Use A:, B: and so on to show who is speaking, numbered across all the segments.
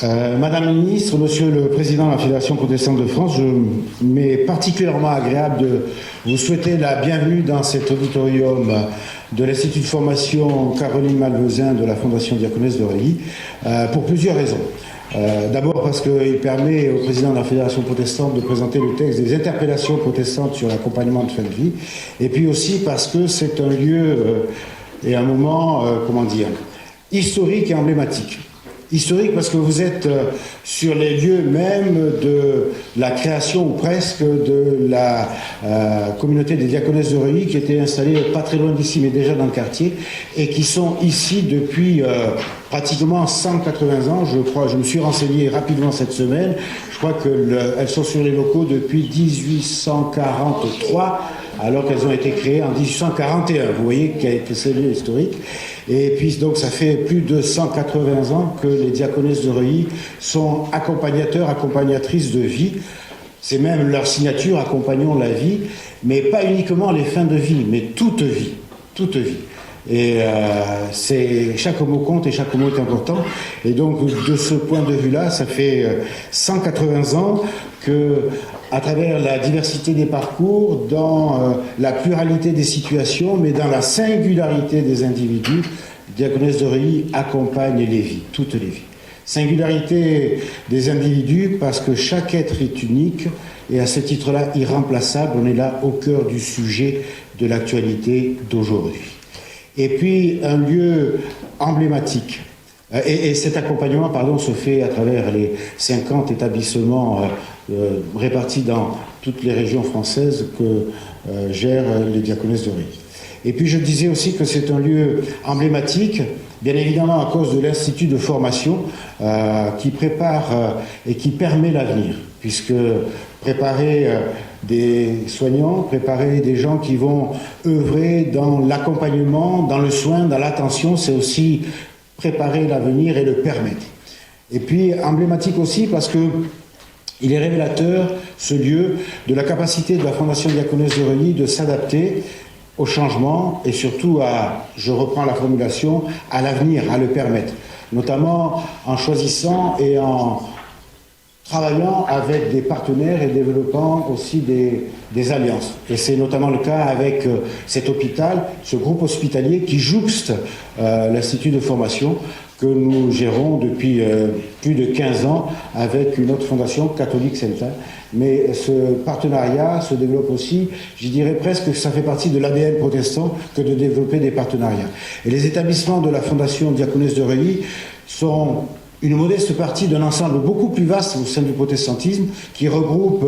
A: Madame la ministre, Monsieur le Président de la Fédération protestante de France, je m'est particulièrement agréable de vous souhaiter la bienvenue dans cet auditorium de l'Institut de formation Caroline Malvezin de la Fondation Diaconesse de Reuilly, pour plusieurs raisons. D'abord parce qu'il permet au président de la Fédération protestante de présenter le texte des interpellations protestantes sur l'accompagnement de fin de vie, et puis aussi parce que c'est un lieu et un moment, historique et emblématique. Historique parce que vous êtes sur les lieux même de la création ou presque de la communauté des diaconesses de Reuilly qui était installée pas très loin d'ici mais déjà dans le quartier et qui sont ici depuis pratiquement 180 ans, je crois. Je me suis renseigné rapidement cette semaine. Je crois qu'elles sont sur les locaux depuis 1843 alors qu'elles ont été créées en 1841. Vous voyez que c'est lieu historique. Et puis donc ça fait plus de 180 ans que les diaconesses de Reuilly sont accompagnateurs, accompagnatrices de vie. C'est même leur signature, accompagnons la vie, mais pas uniquement les fins de vie, mais toute vie, toute vie. Et chaque mot compte et chaque mot est important. Et donc de ce point de vue-là, ça fait 180 ans que, à travers la diversité des parcours, dans la pluralité des situations, mais dans la singularité des individus, Diaconesse de Reuilly accompagne les vies, toutes les vies. Singularité des individus parce que chaque être est unique et à ce titre-là irremplaçable. On est là au cœur du sujet de l'actualité d'aujourd'hui. Et puis un lieu emblématique. Et cet accompagnement, se fait à travers les 50 établissements répartis dans toutes les régions françaises que gèrent les diaconesses de Reuilly. Et puis je disais aussi que c'est un lieu emblématique, bien évidemment à cause de l'Institut de formation qui prépare et qui permet l'avenir, puisque préparer des soignants, préparer des gens qui vont œuvrer dans l'accompagnement, dans le soin, dans l'attention, c'est aussi préparer l'avenir et le permettre. Et puis emblématique aussi parce que il est révélateur, ce lieu, de la capacité de la Fondation Diaconesse de Reuilly de s'adapter au changement et surtout à, je reprends la formulation, à l'avenir, à le permettre. Notamment en choisissant et en travaillant avec des partenaires et développant aussi des alliances. Et c'est notamment le cas avec cet hôpital, ce groupe hospitalier qui jouxte l'Institut de formation que nous gérons depuis plus de 15 ans avec une autre fondation, Catholique Saint-Anne. Mais ce partenariat se développe aussi, je dirais presque que ça fait partie de l'ADN protestant que de développer des partenariats. Et les établissements de la Fondation Diaconesse de Reuilly sont une modeste partie d'un ensemble beaucoup plus vaste au sein du protestantisme qui regroupe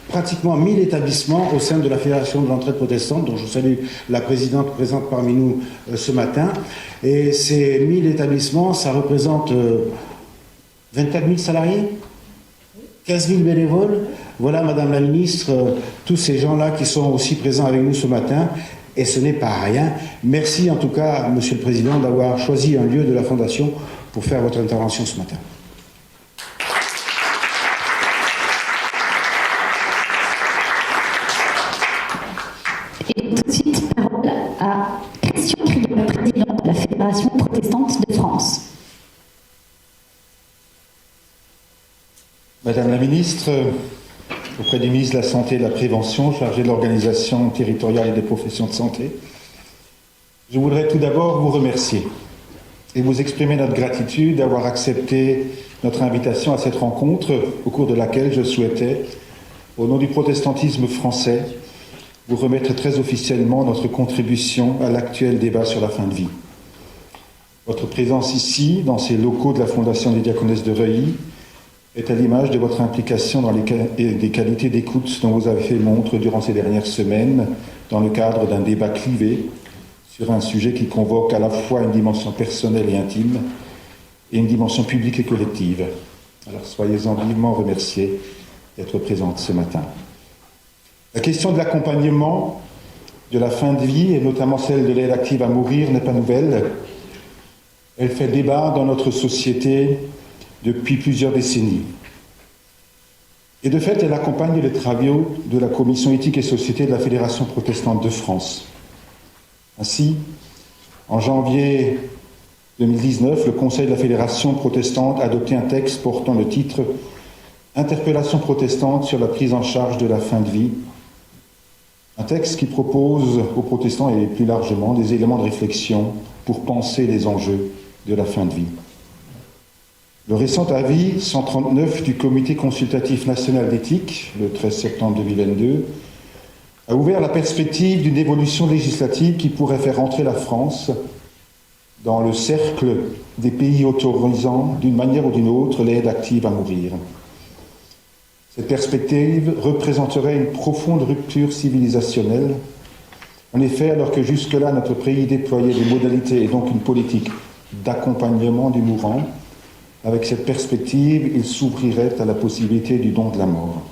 A: pratiquement 1000 établissements au sein de la Fédération de l'entraide protestante, dont je salue la présidente présente parmi nous ce matin. Et ces 1000 établissements, ça représente 24 000 salariés, 15 000 bénévoles. Voilà, Madame la Ministre, tous ces gens-là qui sont aussi présents avec nous ce matin. Et ce n'est pas rien. Merci en tout cas, Monsieur le Président, d'avoir choisi un lieu de la Fondation pour faire votre intervention ce matin.
B: Et tout de suite, parole à Christian Krieger, président de la Fédération protestante de France.
C: Madame la Ministre, auprès du ministre de la Santé et de la Prévention, chargé de l'organisation territoriale et des professions de santé, je voudrais tout d'abord vous remercier et vous exprimer notre gratitude d'avoir accepté notre invitation à cette rencontre au cours de laquelle je souhaitais, au nom du protestantisme français, vous remettre très officiellement notre contribution à l'actuel débat sur la fin de vie. Votre présence ici, dans ces locaux de la Fondation des Diaconesses de Reuilly, est à l'image de votre implication dans des qualités d'écoute dont vous avez fait montre durant ces dernières semaines dans le cadre d'un débat clivé sur un sujet qui convoque à la fois une dimension personnelle et intime et une dimension publique et collective. Alors soyez-en vivement remerciés d'être présente ce matin. La question de l'accompagnement de la fin de vie et notamment celle de l'aide active à mourir n'est pas nouvelle. Elle fait débat dans notre société depuis plusieurs décennies. Et de fait, elle accompagne les travaux de la Commission éthique et société de la Fédération protestante de France. Ainsi, en janvier 2019, le Conseil de la Fédération protestante a adopté un texte portant le titre « Interpellation protestante sur la prise en charge de la fin de vie ». Un texte qui propose aux protestants et plus largement des éléments de réflexion pour penser les enjeux de la fin de vie. Le récent avis 139 du Comité consultatif national d'éthique, le 13 septembre 2022, a ouvert la perspective d'une évolution législative qui pourrait faire entrer la France dans le cercle des pays autorisant d'une manière ou d'une autre l'aide active à mourir. Cette perspective représenterait une profonde rupture civilisationnelle. En effet, alors que jusque-là notre pays déployait des modalités et donc une politique d'accompagnement du mourant, avec cette perspective, il s'ouvrirait à la possibilité du don de la mort.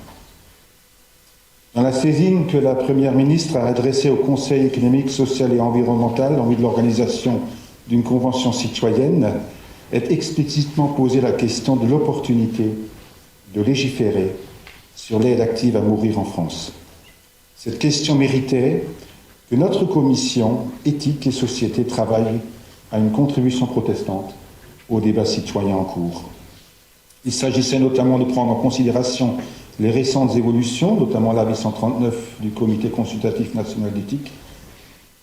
C: Dans la saisine que la Première ministre a adressée au Conseil économique, social et environnemental en vue de l'organisation d'une convention citoyenne, est explicitement posée la question de l'opportunité de légiférer sur l'aide active à mourir en France. Cette question méritait que notre commission éthique et société travaille à une contribution protestante au débat citoyen en cours. Il s'agissait notamment de prendre en considération les récentes évolutions, notamment l'avis 139 du Comité consultatif national d'éthique,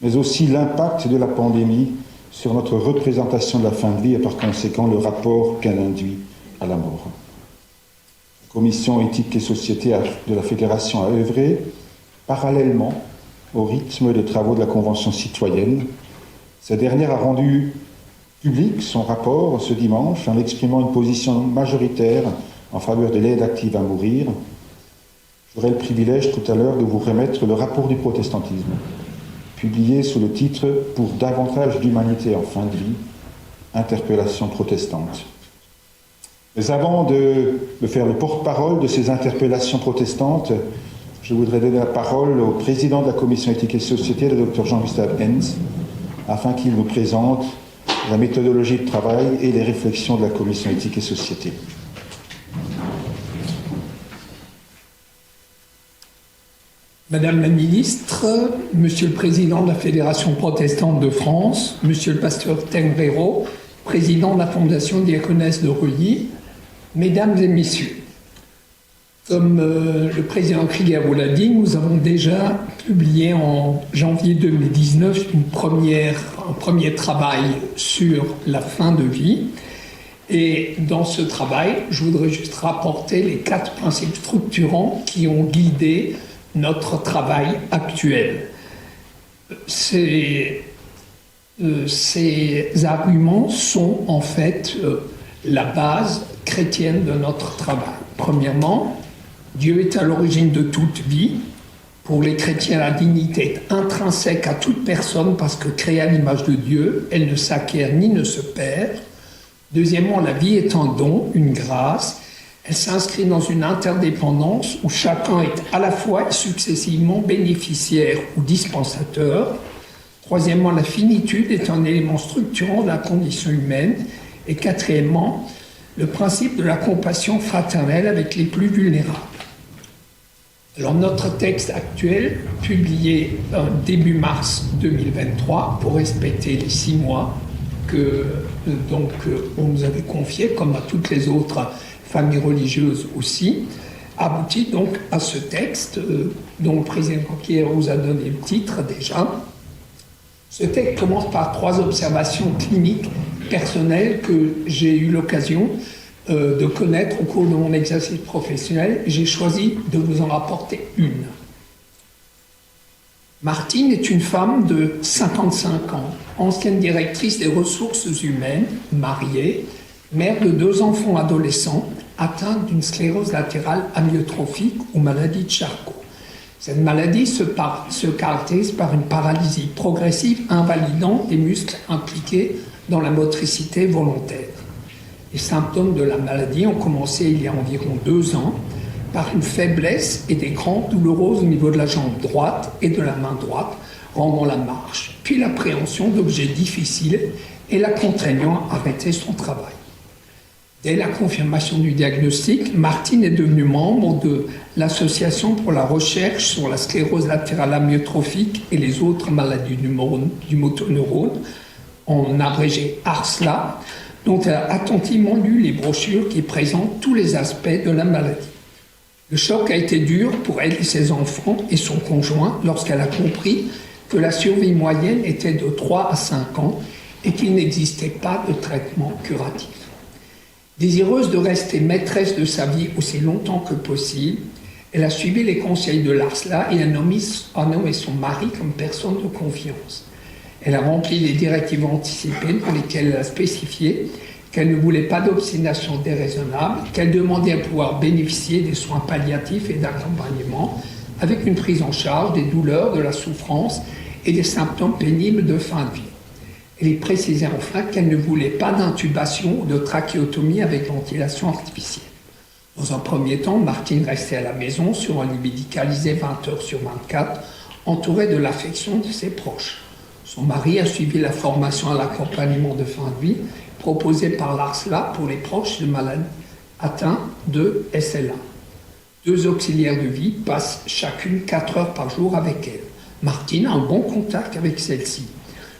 C: mais aussi l'impact de la pandémie sur notre représentation de la fin de vie et par conséquent le rapport qu'elle induit à la mort. La Commission éthique et société de la Fédération a œuvré parallèlement au rythme des travaux de la Convention citoyenne. Cette dernière a rendu public son rapport ce dimanche en exprimant une position majoritaire en faveur de l'aide active à mourir. J'aurai le privilège tout à l'heure de vous remettre le rapport du protestantisme, publié sous le titre « Pour davantage d'humanité en fin de vie, interpellation protestante ». Mais avant de me faire le porte-parole de ces interpellations protestantes, je voudrais donner la parole au président de la Commission éthique et société, le Dr Jean-Gustave Henz, afin qu'il nous présente la méthodologie de travail et les réflexions de la Commission éthique et société.
D: Madame la ministre, Monsieur le président de la Fédération protestante de France, Monsieur le pasteur Tengrero, président de la Fondation Diaconesse de Reuilly, Mesdames et Messieurs, comme le président Krieger vous l'a dit, nous avons déjà publié en janvier 2019 un premier travail sur la fin de vie. Et dans ce travail, je voudrais juste rapporter les 4 principes structurants qui ont guidé notre travail actuel. Ces arguments sont en fait la base chrétienne de notre travail. Premièrement, Dieu est à l'origine de toute vie. Pour les chrétiens, la dignité est intrinsèque à toute personne parce que créée à l'image de Dieu, elle ne s'acquiert ni ne se perd. Deuxièmement, la vie est un don, une grâce. Elle s'inscrit dans une interdépendance où chacun est à la fois et successivement bénéficiaire ou dispensateur. Troisièmement, la finitude est un élément structurant de la condition humaine. Et quatrièmement, le principe de la compassion fraternelle avec les plus vulnérables. Alors notre texte actuel, publié début mars 2023, pour respecter les 6 mois que on nous avait confiés, comme à toutes les autres familles religieuses aussi, aboutit donc à ce texte dont le président Krieger vous a donné le titre déjà. Ce texte commence par 3 observations cliniques personnelles que j'ai eu l'occasion de connaître au cours de mon exercice professionnel. J'ai choisi de vous en rapporter une. Martine est une femme de 55 ans, ancienne directrice des ressources humaines, mariée, mère de 2 enfants adolescents, atteinte d'une sclérose latérale amyotrophique ou maladie de Charcot. Cette maladie se caractérise par une paralysie progressive invalidant des muscles impliqués dans la motricité volontaire. Les symptômes de la maladie ont commencé il y a environ 2 ans par une faiblesse et des crampes douloureuses au niveau de la jambe droite et de la main droite, rendant la marche, puis l'appréhension d'objets difficiles et la contraignant à arrêter son travail. Dès la confirmation du diagnostic, Martine est devenue membre de l'Association pour la recherche sur la sclérose latérale amyotrophique et les autres maladies du motoneurone, en abrégé ARSLA, dont elle a attentivement lu les brochures qui présentent tous les aspects de la maladie. Le choc a été dur pour elle et ses enfants et son conjoint lorsqu'elle a compris que la survie moyenne était de 3 à 5 ans et qu'il n'existait pas de traitement curatif. Désireuse de rester maîtresse de sa vie aussi longtemps que possible, elle a suivi les conseils de l'ARSLA et a nommé son mari comme personne de confiance. Elle a rempli les directives anticipées dans lesquelles elle a spécifié qu'elle ne voulait pas d'obstination déraisonnable, qu'elle demandait à pouvoir bénéficier des soins palliatifs et d'accompagnement avec une prise en charge des douleurs, de la souffrance et des symptômes pénibles de fin de vie. Elle précisait enfin qu'elle ne voulait pas d'intubation ou de trachéotomie avec ventilation artificielle. Dans un premier temps, Martine restait à la maison sur un lit médicalisé 20 heures sur 24, entourée de l'affection de ses proches. Son mari a suivi la formation à l'accompagnement de fin de vie proposée par l'ARSLA pour les proches de malades atteints de SLA. 2 auxiliaires de vie passent chacune 4 heures par jour avec elle. Martine a un bon contact avec celle-ci.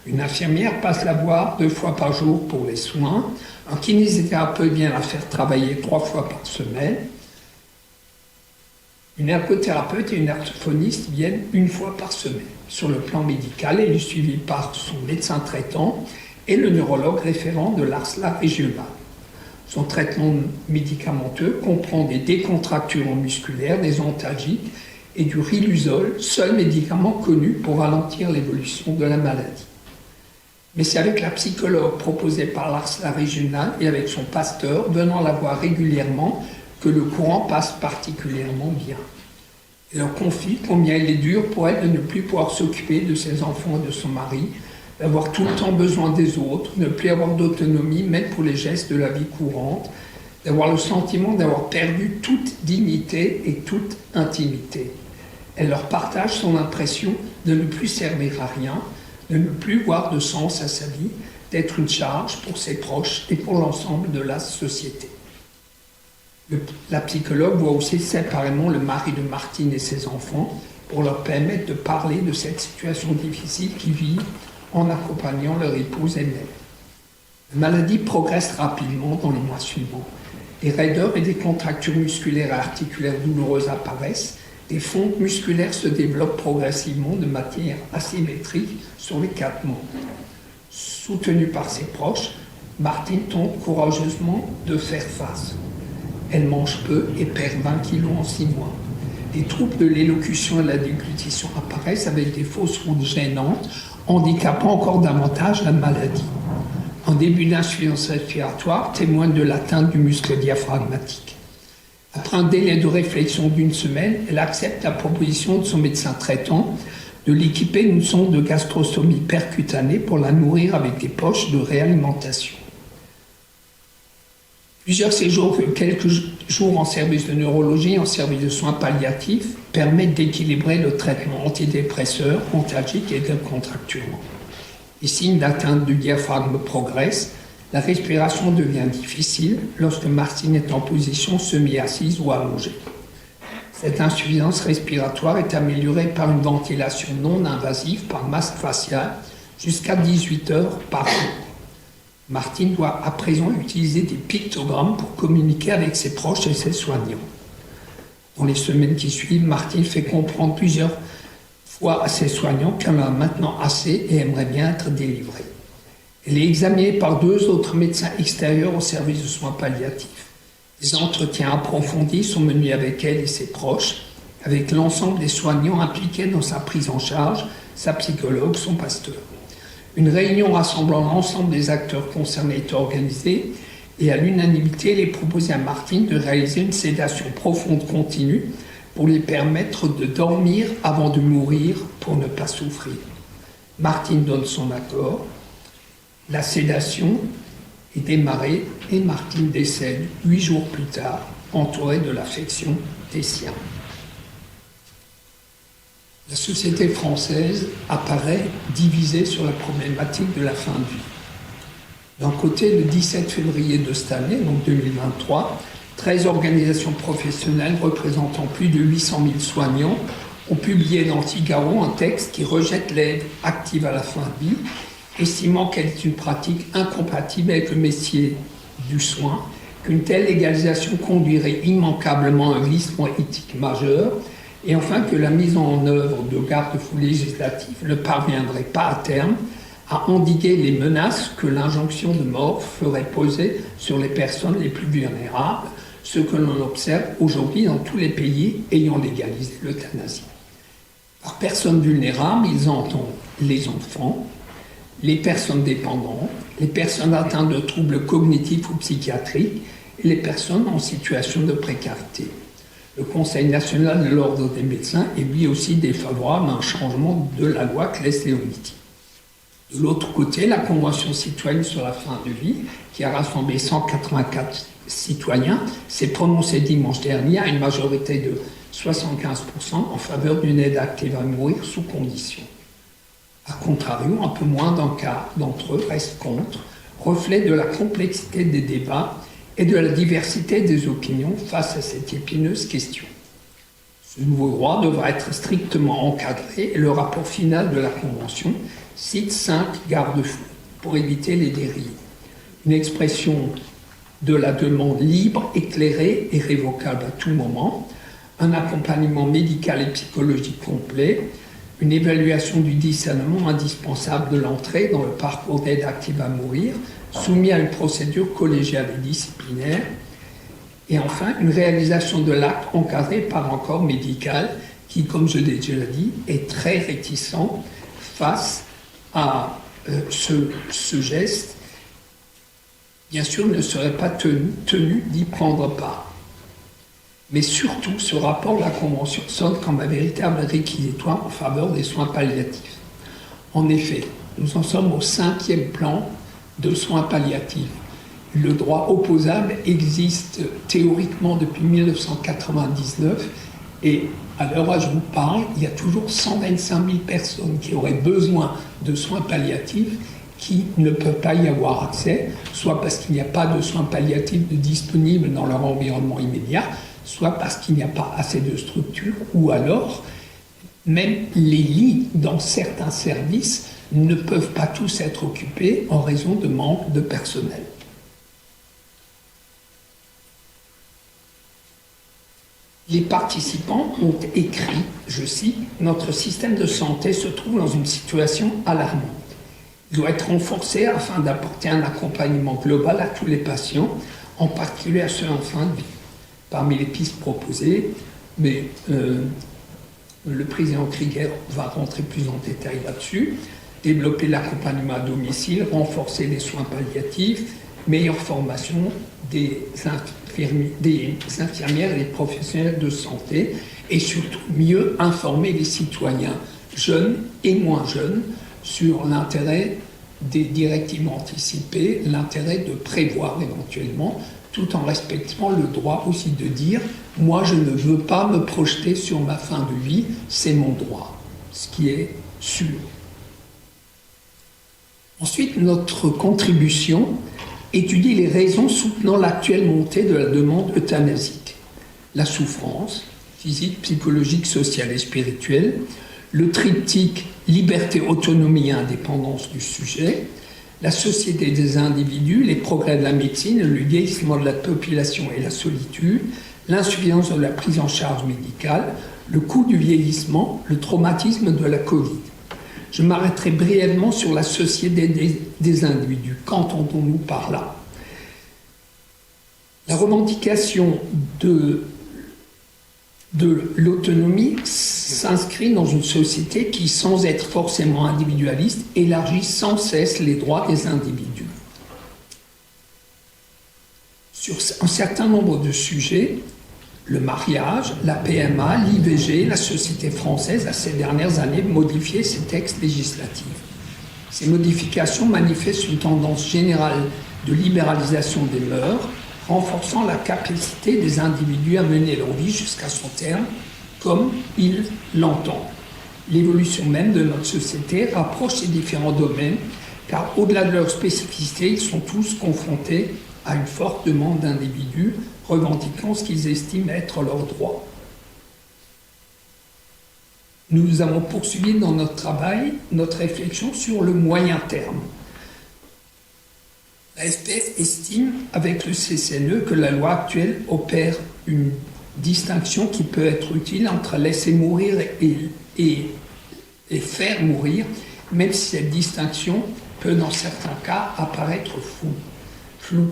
D: Une infirmière passe la voir 2 fois par jour pour les soins. Un kinésithérapeute vient la faire travailler 3 fois par semaine. Une ergothérapeute et une orthophoniste viennent 1 fois par semaine. Sur le plan médical, elle est suivie par son médecin traitant et le neurologue référent de l'ARSLA régional. Son traitement médicamenteux comprend des décontracturants musculaires, des antalgiques et du riluzole, seul médicament connu pour ralentir l'évolution de la maladie. Mais c'est avec la psychologue proposée par l'ARSLA régional et avec son pasteur venant la voir régulièrement que le courant passe particulièrement bien. Elle leur confie combien il est dur pour elle de ne plus pouvoir s'occuper de ses enfants et de son mari, d'avoir tout le temps besoin des autres, ne plus avoir d'autonomie même pour les gestes de la vie courante, d'avoir le sentiment d'avoir perdu toute dignité et toute intimité. Elle leur partage son impression de ne plus servir à rien, de ne plus voir de sens à sa vie, d'être une charge pour ses proches et pour l'ensemble de la société. La psychologue voit aussi séparément le mari de Martine et ses enfants pour leur permettre de parler de cette situation difficile qu'ils vivent en accompagnant leur épouse aînée. La maladie progresse rapidement dans les mois suivants. Des raideurs et des contractures musculaires et articulaires douloureuses apparaissent. Des fontes musculaires se développent progressivement de manière asymétrique sur les 4 membres. Soutenue par ses proches, Martine tente courageusement de faire face. Elle mange peu et perd 20 kilos en 6 mois. Les troubles de l'élocution et de la déglutition apparaissent avec des fausses routes gênantes, handicapant encore davantage la maladie. Un début d'insuffisance respiratoire témoigne de l'atteinte du muscle diaphragmatique. Après un délai de réflexion d'1 semaine, elle accepte la proposition de son médecin traitant de l'équiper d'une sonde de gastrostomie percutanée pour la nourrir avec des poches de réalimentation. Plusieurs séjours, quelques jours en service de neurologie, en service de soins palliatifs, permettent d'équilibrer le traitement antidépresseur, antalgique et décontracturant. Les signes d'atteinte du diaphragme progressent, la respiration devient difficile lorsque Martine est en position semi-assise ou allongée. Cette insuffisance respiratoire est améliorée par une ventilation non invasive par masque facial jusqu'à 18 heures par jour. Martine doit à présent utiliser des pictogrammes pour communiquer avec ses proches et ses soignants. Dans les semaines qui suivent, Martine fait comprendre plusieurs fois à ses soignants qu'elle en a maintenant assez et aimerait bien être délivrée. Elle est examinée par 2 autres médecins extérieurs au service de soins palliatifs. Des entretiens approfondis sont menés avec elle et ses proches, avec l'ensemble des soignants impliqués dans sa prise en charge, sa psychologue, son pasteur. Une réunion rassemblant l'ensemble des acteurs concernés est organisée et à l'unanimité, il est proposé à Martine de réaliser une sédation profonde continue pour lui permettre de dormir avant de mourir pour ne pas souffrir. Martine donne son accord. La sédation est démarrée et Martine décède 8 jours plus tard, entourée de l'affection des siens. La société française apparaît divisée sur la problématique de la fin de vie. D'un côté, le 17 février de cette année, donc 2023, 13 organisations professionnelles représentant plus de 800 000 soignants ont publié dans le Figaro un texte qui rejette l'aide active à la fin de vie estimant qu'elle est une pratique incompatible avec le métier du soin, qu'une telle légalisation conduirait immanquablement à un glissement éthique majeur, et enfin que la mise en œuvre de garde-fous législatifs ne parviendrait pas à terme à endiguer les menaces que l'injonction de mort ferait peser sur les personnes les plus vulnérables, ce que l'on observe aujourd'hui dans tous les pays ayant légalisé l'euthanasie. Par personnes vulnérables, ils entendent les enfants, les personnes dépendantes, les personnes atteintes de troubles cognitifs ou psychiatriques et les personnes en situation de précarité. Le Conseil national de l'ordre des médecins est lui aussi défavorable à un changement de la loi Claes-Leonetti. De l'autre côté, la Convention citoyenne sur la fin de vie, qui a rassemblé 184 citoyens, s'est prononcée dimanche dernier à une majorité de 75% en faveur d'une aide active à mourir sous condition. A contrario, un peu moins d'un quart d'entre eux restent contre, reflet de la complexité des débats et de la diversité des opinions face à cette épineuse question. Ce nouveau droit devra être strictement encadré et le rapport final de la Convention cite 5 garde-fous pour éviter les dérives. Une expression de la demande libre, éclairée et révocable à tout moment, un accompagnement médical et psychologique complet, une évaluation du discernement indispensable de l'entrée dans le parcours d'aide active à mourir, soumis à une procédure collégiale et disciplinaire, et enfin une réalisation de l'acte encadré par un corps médical qui, comme je l'ai déjà dit, est très réticent face à ce geste. Bien sûr, ne serait pas tenu d'y prendre part. Mais surtout, ce rapport de la Convention sonne comme un véritable réquisitoire en faveur des soins palliatifs. En effet, nous en sommes au 5e plan de soins palliatifs. Le droit opposable existe théoriquement depuis 1999 et à l'heure où je vous parle, il y a toujours 125 000 personnes qui auraient besoin de soins palliatifs qui ne peuvent pas y avoir accès, soit parce qu'il n'y a pas de soins palliatifs disponibles dans leur environnement immédiat, soit parce qu'il n'y a pas assez de structures, ou alors même les lits dans certains services ne peuvent pas tous être occupés en raison de manque de personnel. Les participants ont écrit, je cite, « Notre système de santé se trouve dans une situation alarmante. Il doit être renforcé afin d'apporter un accompagnement global à tous les patients, en particulier à ceux en fin de vie. » Parmi les pistes proposées, mais le président Krieger va rentrer plus en détail là-dessus, développer l'accompagnement à domicile, renforcer les soins palliatifs, meilleure formation des infirmières et des professionnels de santé, et surtout mieux informer les citoyens jeunes et moins jeunes sur l'intérêt des directives anticipées, l'intérêt de prévoir éventuellement, tout en respectant le droit aussi de dire « moi je ne veux pas me projeter sur ma fin de vie, c'est mon droit », ce qui est sûr. Ensuite, notre contribution étudie les raisons soutenant l'actuelle montée de la demande euthanasique. La souffrance, physique, psychologique, sociale et spirituelle, le triptyque liberté, autonomie et indépendance du sujet, la société des individus, les progrès de la médecine, le vieillissement de la population et la solitude, l'insuffisance de la prise en charge médicale, le coût du vieillissement, le traumatisme de la Covid. Je m'arrêterai brièvement sur la société des individus. Qu'entendons-nous par là? La revendication de l'autonomie s'inscrit dans une société qui, sans être forcément individualiste, élargit sans cesse les droits des individus. Sur un certain nombre de sujets, le mariage, la PMA, l'IVG, la société française a ces dernières années modifié ses textes législatifs. Ces modifications manifestent une tendance générale de libéralisation des mœurs, renforçant la capacité des individus à mener leur vie jusqu'à son terme, comme ils l'entendent. L'évolution même de notre société rapproche ces différents domaines, car au-delà de leur spécificité, ils sont tous confrontés à une forte demande d'individus revendiquant ce qu'ils estiment être leurs droits. nous avons poursuivi dans notre travail notre réflexion sur le moyen terme. La SPF estime, avec le CCNE, que la loi actuelle opère une distinction qui peut être utile entre laisser mourir et faire mourir, même si cette distinction peut, dans certains cas, apparaître floue.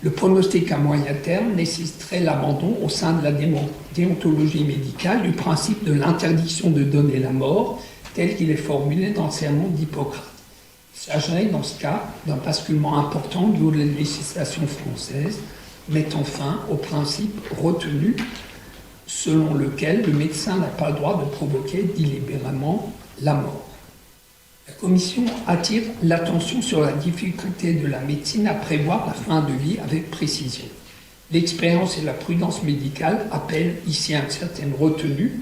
D: Le pronostic à moyen terme nécessiterait l'abandon au sein de la déontologie médicale du principe de l'interdiction de donner la mort, tel qu'il est formulé dans le sermon d'Hippocrate. Il s'agirait dans ce cas d'un basculement important de la législation française, mettant fin au principe retenu selon lequel le médecin n'a pas le droit de provoquer délibérément la mort. La Commission attire l'attention sur la difficulté de la médecine à prévoir la fin de vie avec précision. L'expérience et la prudence médicale appellent ici une certaine retenue,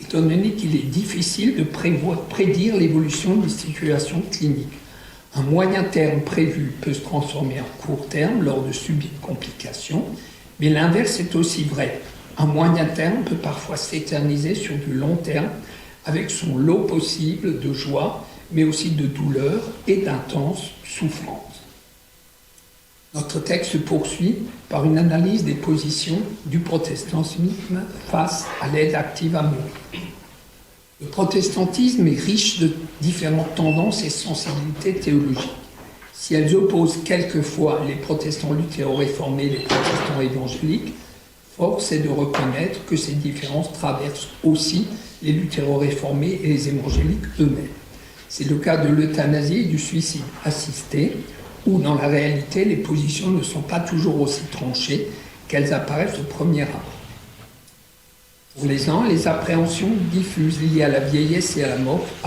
D: étant donné qu'il est difficile de prédire l'évolution des situations cliniques. Un moyen terme prévu peut se transformer en court terme lors de subites complications, mais l'inverse est aussi vrai. Un moyen terme peut parfois s'éterniser sur du long terme avec son lot possible de joie, mais aussi de douleur et d'intenses souffrances. Notre texte se poursuit par une analyse des positions du protestantisme face à l'aide active à mourir. Le protestantisme est riche de différentes tendances et sensibilités théologiques. Si elles opposent quelquefois les protestants luthéro-réformés et les protestants évangéliques, force est de reconnaître que ces différences traversent aussi les luthéro-réformés et les évangéliques eux-mêmes. C'est le cas de l'euthanasie et du suicide assisté, où dans la réalité les positions ne sont pas toujours aussi tranchées qu'elles apparaissent au premier abord. Pour les uns, les appréhensions diffuses liées à la vieillesse et à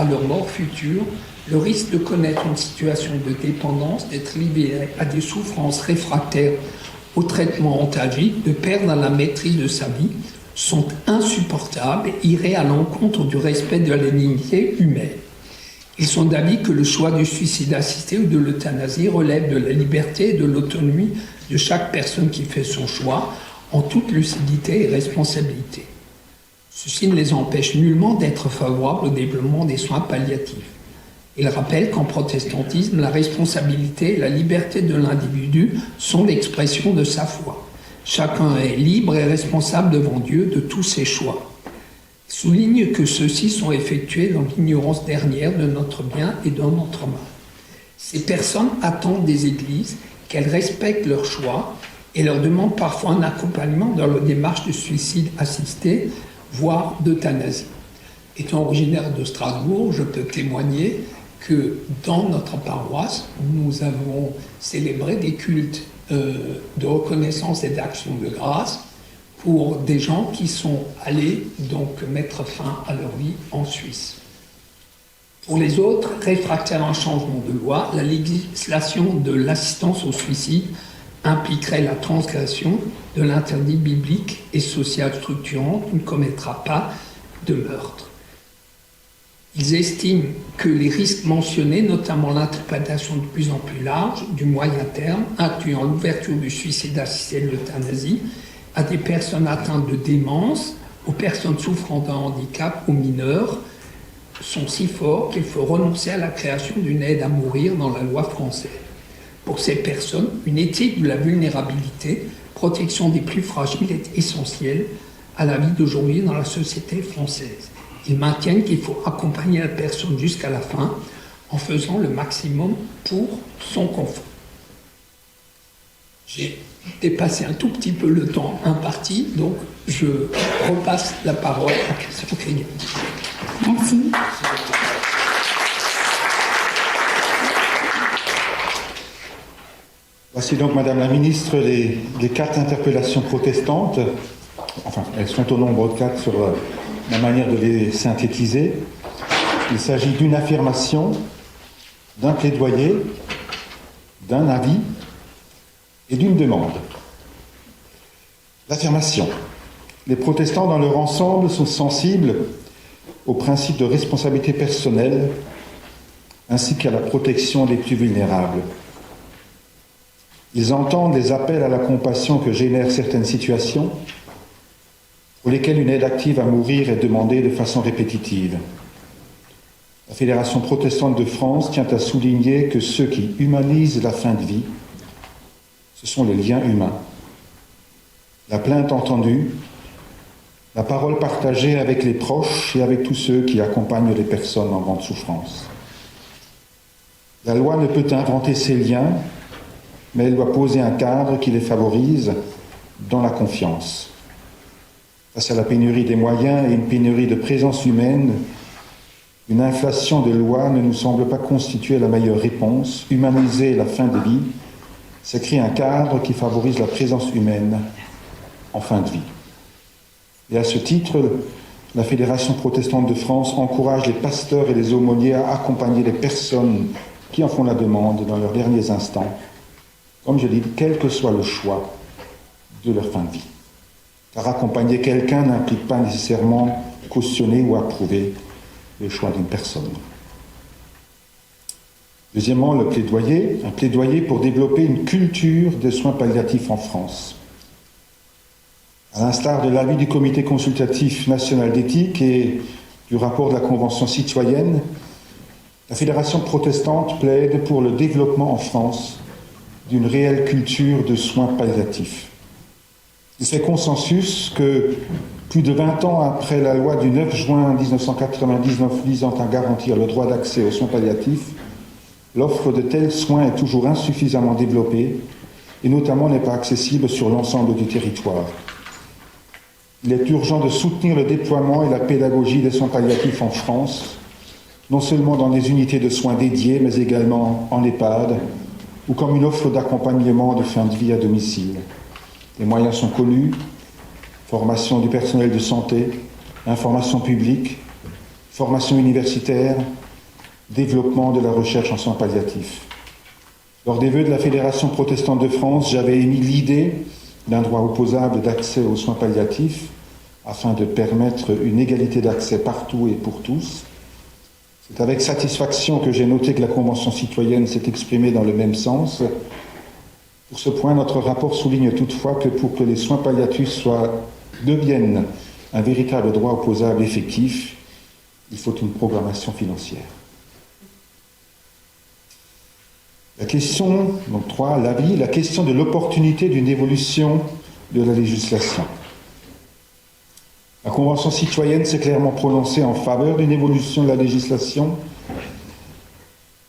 D: leur mort future, le risque de connaître une situation de dépendance, d'être libéré à des souffrances réfractaires au traitement antalgique, de perdre la maîtrise de sa vie, sont insupportables et iraient à l'encontre du respect de la dignité humaine. Ils sont d'avis que le choix du suicide assisté ou de l'euthanasie relève de la liberté et de l'autonomie de chaque personne qui fait son choix, en toute lucidité et responsabilité. Ceci ne les empêche nullement d'être favorables au développement des soins palliatifs. Ils rappellent qu'en protestantisme, la responsabilité et la liberté de l'individu sont l'expression de sa foi. Chacun est libre et responsable devant Dieu de tous ses choix. Ils soulignent que ceux-ci sont effectués dans l'ignorance dernière de notre bien et de notre mal. Ces personnes attendent des églises qu'elles respectent leurs choix et leur demandent parfois un accompagnement dans leur démarche de suicide assisté, voire d'euthanasie. Étant originaire de Strasbourg, je peux témoigner que dans notre paroisse, nous avons célébré des cultes de reconnaissance et d'action de grâce pour des gens qui sont allés donc mettre fin à leur vie en Suisse. Pour les autres, réfractaires à un changement de loi, la législation de l'assistance au suicide impliquerait la transgression de l'interdit biblique et social structurant qui ne commettra pas de meurtre. Ils estiment que les risques mentionnés, notamment l'interprétation de plus en plus large du moyen terme, incluant l'ouverture du suicide assisté de l'euthanasie, à des personnes atteintes de démence, aux personnes souffrant d'un handicap, aux mineurs, sont si forts qu'il faut renoncer à la création d'une aide à mourir dans la loi française. Pour ces personnes, une éthique de la vulnérabilité, protection des plus fragiles est essentielle à la vie d'aujourd'hui dans la société française. Ils maintiennent qu'il faut accompagner la personne jusqu'à la fin en faisant le maximum pour son confort. J'ai dépassé un tout petit peu le temps imparti, donc je repasse la parole à Christian Krieger.
B: Merci.
C: Voici donc, Madame la Ministre, les 4 interpellations protestantes. Enfin, elles sont au nombre de 4 sur la manière de les synthétiser. Il s'agit d'une affirmation, d'un plaidoyer, d'un avis et d'une demande. L'affirmation. Les protestants dans leur ensemble sont sensibles au principe de responsabilité personnelle ainsi qu'à la protection des plus vulnérables. Ils entendent les appels à la compassion que génèrent certaines situations, pour lesquels une aide active à mourir est demandée de façon répétitive. La Fédération protestante de France tient à souligner que ceux qui humanisent la fin de vie, ce sont les liens humains. La plainte entendue, la parole partagée avec les proches et avec tous ceux qui accompagnent les personnes en grande souffrance. La loi ne peut inventer ces liens, mais elle doit poser un cadre qui les favorise dans la confiance. Face à la pénurie des moyens et une pénurie de présence humaine, une inflation de lois ne nous semble pas constituer la meilleure réponse. Humaniser la fin de vie, c'est créer un cadre qui favorise la présence humaine en fin de vie. Et à ce titre, la Fédération protestante de France encourage les pasteurs et les aumôniers à accompagner les personnes qui en font la demande dans leurs derniers instants, comme je l'ai dit, quel que soit le choix de leur fin de vie. Car accompagner quelqu'un n'implique pas nécessairement cautionner ou approuver le choix d'une personne. Deuxièmement, le plaidoyer, un plaidoyer pour développer une culture des soins palliatifs en France. À l'instar de l'avis du Comité consultatif national d'éthique et du rapport de la Convention citoyenne, la Fédération protestante plaide pour le développement en France d'une réelle culture de soins palliatifs. Il fait consensus que, plus de 20 ans après la loi du 9 juin 1999 visant à garantir le droit d'accès aux soins palliatifs, l'offre de tels soins est toujours insuffisamment développée et notamment n'est pas accessible sur l'ensemble du territoire. Il est urgent de soutenir le déploiement et la pédagogie des soins palliatifs en France, non seulement dans des unités de soins dédiées, mais également en EHPAD ou comme une offre d'accompagnement de fin de vie à domicile. Les moyens sont connus: formation du personnel de santé, information publique, formation universitaire, développement de la recherche en soins palliatifs. Lors des vœux de la Fédération protestante de France, j'avais émis l'idée d'un droit opposable d'accès aux soins palliatifs afin de permettre une égalité d'accès partout et pour tous. C'est avec satisfaction que j'ai noté que la Convention citoyenne s'est exprimée dans le même sens. Pour ce point, notre rapport souligne toutefois que pour que les soins palliatifs deviennent un véritable droit opposable effectif, il faut une programmation financière. La question, donc 3, l'avis, la question de l'opportunité d'une évolution de la législation. La Convention citoyenne s'est clairement prononcée en faveur d'une évolution de la législation.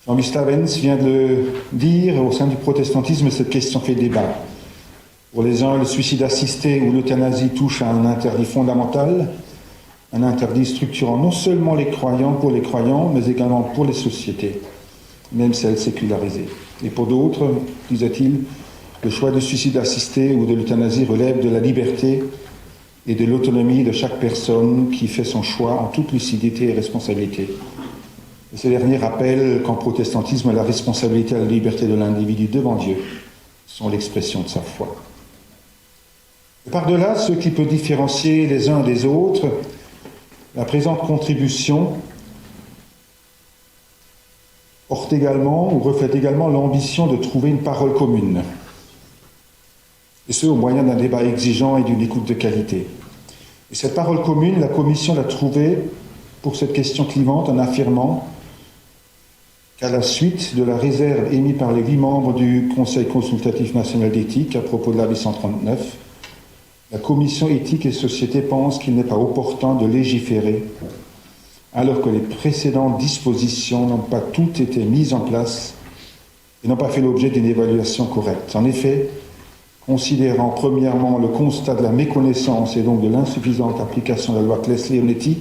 C: Jean-Gustave Henz vient de le dire, au sein du protestantisme, cette question fait débat. Pour les uns, le suicide assisté ou l'euthanasie touche à un interdit fondamental, un interdit structurant non seulement les croyants pour les croyants, mais également pour les sociétés, même celles sécularisées. Et pour d'autres, disait-il, le choix du suicide assisté ou de l'euthanasie relève de la liberté et de l'autonomie de chaque personne qui fait son choix en toute lucidité et responsabilité. Et ce dernier rappelle qu'en protestantisme, la responsabilité et la liberté de l'individu devant Dieu sont l'expression de sa foi. Et par-delà ce qui peut différencier les uns des autres, la présente contribution porte également ou reflète également l'ambition de trouver une parole commune, et ce au moyen d'un débat exigeant et d'une écoute de qualité. Et cette parole commune, la Commission l'a trouvée pour cette question clivante en affirmant qu'à la suite de la réserve émise par les 8 membres du Conseil consultatif national d'éthique à propos de l'avis 139, la Commission éthique et société pense qu'il n'est pas opportun de légiférer alors que les précédentes dispositions n'ont pas toutes été mises en place et n'ont pas fait l'objet d'une évaluation correcte. En effet, considérant premièrement le constat de la méconnaissance et donc de l'insuffisante application de la loi Claes-Leonetti,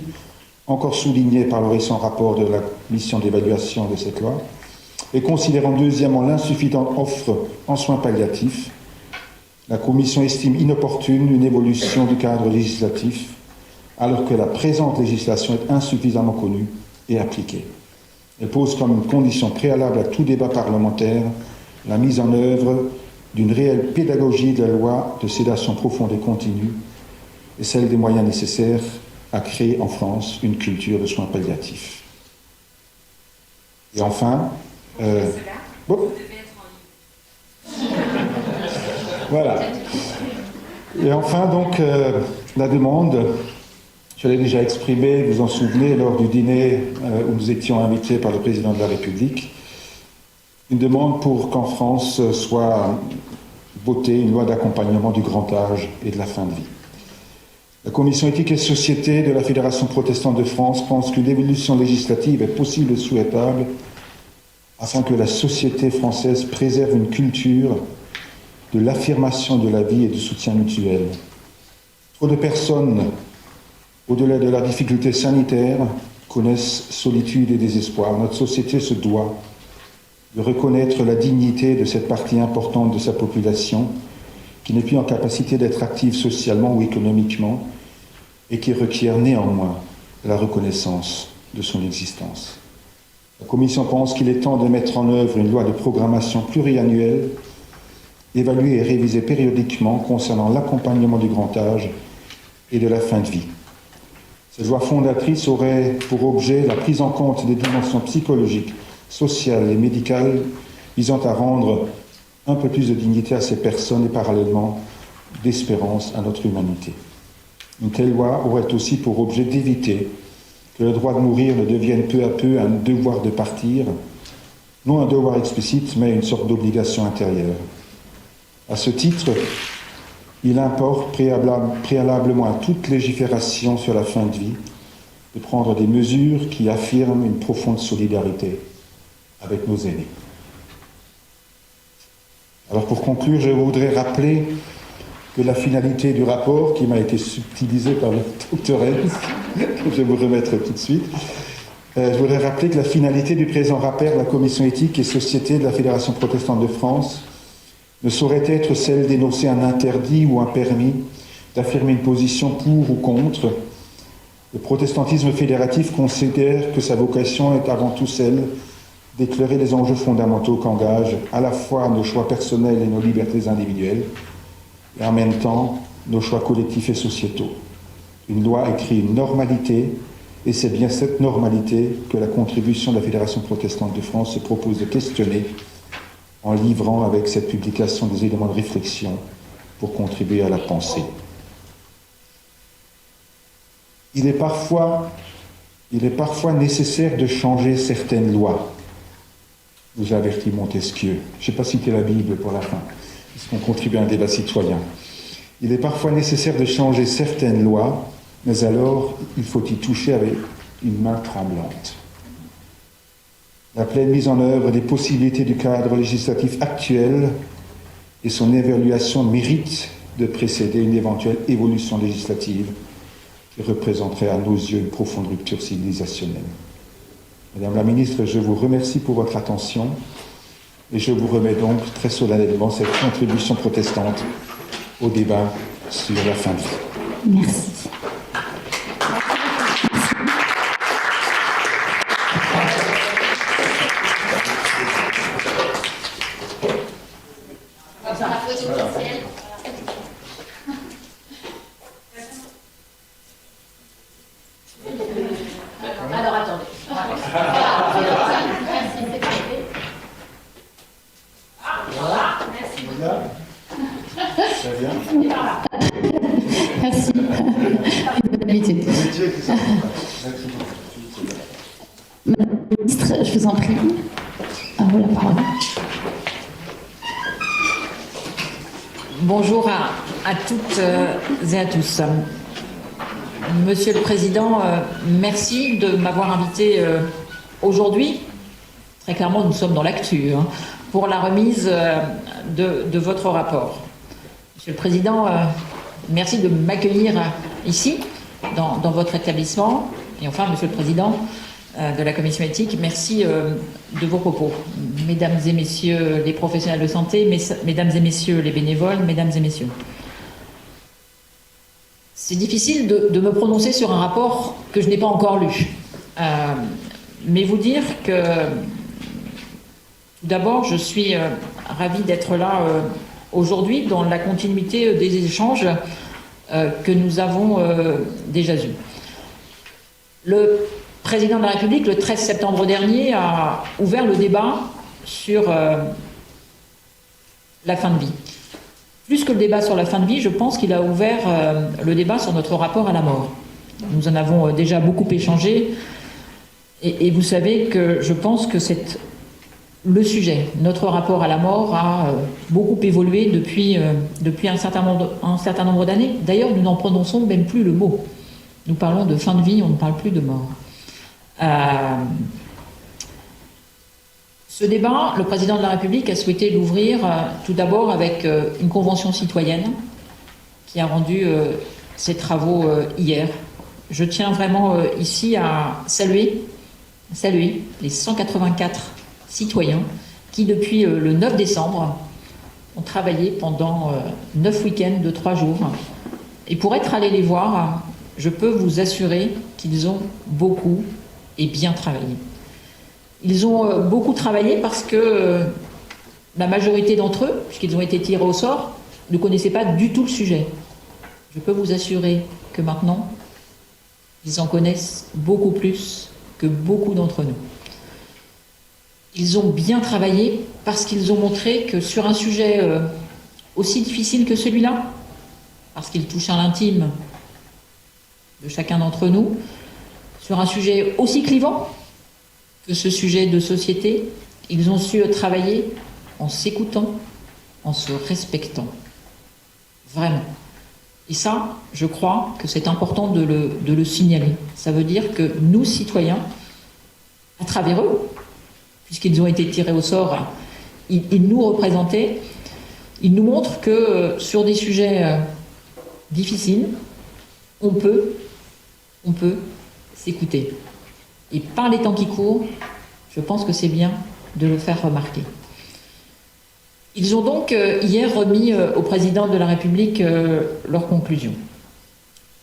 C: encore souligné par le récent rapport de la mission d'évaluation de cette loi, et considérant deuxièmement l'insuffisante offre en soins palliatifs, la Commission estime inopportune une évolution du cadre législatif, alors que la présente législation est insuffisamment connue et appliquée. Elle pose comme une condition préalable à tout débat parlementaire la mise en œuvre d'une réelle pédagogie de la loi de sédation profonde et continue et celle des moyens nécessaires à créer en France une culture de soins palliatifs. Et enfin... voilà. Et enfin, donc, La demande, je l'ai déjà exprimée, vous en souvenez, lors du dîner où nous étions invités par le président de la République, une demande pour qu'en France soit votée une loi d'accompagnement du grand âge et de la fin de vie. La Commission éthique et société de la Fédération protestante de France pense qu'une évolution législative est possible et souhaitable afin que la société française préserve une culture de l'affirmation de la vie et du soutien mutuel. Trop de personnes, au-delà de la difficulté sanitaire, connaissent solitude et désespoir. Notre société se doit de reconnaître la dignité de cette partie importante de sa population qui n'est plus en capacité d'être active socialement ou économiquement et qui requiert néanmoins la reconnaissance de son existence. La Commission pense qu'il est temps de mettre en œuvre une loi de programmation pluriannuelle, évaluée et révisée périodiquement concernant l'accompagnement du grand âge et de la fin de vie. Cette loi fondatrice aurait pour objet la prise en compte des dimensions psychologiques, sociales et médicales visant à rendre un peu plus de dignité à ces personnes et parallèlement d'espérance à notre humanité. Une telle loi aurait aussi pour objet d'éviter que le droit de mourir ne devienne peu à peu un devoir de partir, non un devoir explicite, mais une sorte d'obligation intérieure. À ce titre, il importe préalablement à toute légifération sur la fin de vie de prendre des mesures qui affirment une profonde solidarité avec nos aînés. Alors pour conclure, je voudrais rappeler que la finalité du rapport, qui m'a été subtilisé par le docteur Hens, que je vais vous remettre tout de suite, je voudrais rappeler que la finalité du présent rapport de la Commission éthique et société de la Fédération protestante de France ne saurait être celle d'énoncer un interdit ou un permis, d'affirmer une position pour ou contre. Le protestantisme fédératif considère que sa vocation est avant tout celle d'éclairer les enjeux fondamentaux qu'engagent à la fois nos choix personnels et nos libertés individuelles, et en même temps nos choix collectifs et sociétaux. Une loi écrit une normalité, et c'est bien cette normalité que la contribution de la Fédération protestante de France se propose de questionner en livrant avec cette publication des éléments de réflexion pour contribuer à la pensée. Il est parfois nécessaire de changer certaines lois, nous avertit Montesquieu. Je n'ai pas cité la Bible pour la fin, puisqu'on contribue à un débat citoyen. Il est parfois nécessaire de changer certaines lois, mais alors il faut y toucher avec une main tremblante. La pleine mise en œuvre des possibilités du cadre législatif actuel et son évaluation mérite de précéder une éventuelle évolution législative qui représenterait à nos yeux une profonde rupture civilisationnelle. Madame la ministre, je vous remercie pour votre attention et je vous remets donc très solennellement cette contribution protestante au débat sur la fin de vie.
B: Merci.
E: Alors attendez.
C: Très bien.
B: Merci. D'habitude. Madame la ministre, je vous en prie. À vous la parole.
E: Bonjour à toutes et à tous. Monsieur le Président, merci de m'avoir invité aujourd'hui. Très clairement, nous sommes dans l'actu, pour la remise de votre rapport. Monsieur le Président, merci de m'accueillir ici, dans votre établissement. Et enfin, Monsieur le Président de la Commission éthique, merci de vos propos. Mesdames et Messieurs les professionnels de santé, Mesdames et Messieurs les bénévoles, Mesdames et Messieurs. C'est difficile de me prononcer sur un rapport que je n'ai pas encore lu. Mais vous dire que, tout d'abord, je suis ravie d'être là aujourd'hui dans la continuité des échanges que nous avons déjà eus. Le président de la République, le 13 septembre dernier, a ouvert le débat sur la fin de vie. Plus que le débat sur la fin de vie, je pense qu'il a ouvert le débat sur notre rapport à la mort. Nous en avons déjà beaucoup échangé et vous savez que je pense que c'est le sujet. Notre rapport à la mort a beaucoup évolué depuis un certain nombre d'années. D'ailleurs, nous n'en prononçons même plus le mot. Nous parlons de fin de vie, on ne parle plus de mort. Ce débat, le président de la République a souhaité l'ouvrir tout d'abord avec une convention citoyenne qui a rendu ses travaux hier. Je tiens vraiment ici à saluer les 184 citoyens qui, depuis le 9 décembre, ont travaillé pendant 9 week-ends de 3 jours. Et pour être allé les voir, je peux vous assurer qu'ils ont beaucoup et bien travaillé. Ils ont beaucoup travaillé parce que la majorité d'entre eux, puisqu'ils ont été tirés au sort, ne connaissaient pas du tout le sujet. Je peux vous assurer que maintenant, ils en connaissent beaucoup plus que beaucoup d'entre nous. Ils ont bien travaillé parce qu'ils ont montré que sur un sujet aussi difficile que celui-là, parce qu'il touche à l'intime de chacun d'entre nous, sur un sujet aussi clivant que ce sujet de société, ils ont su travailler en s'écoutant, en se respectant. Vraiment. Et ça, je crois que c'est important de le signaler. Ça veut dire que nous, citoyens, à travers eux, puisqu'ils ont été tirés au sort, ils nous représentaient, ils nous montrent que sur des sujets difficiles, on peut s'écouter. Et par les temps qui courent, je pense que c'est bien de le faire remarquer. Ils ont donc hier remis au président de la République leurs conclusions.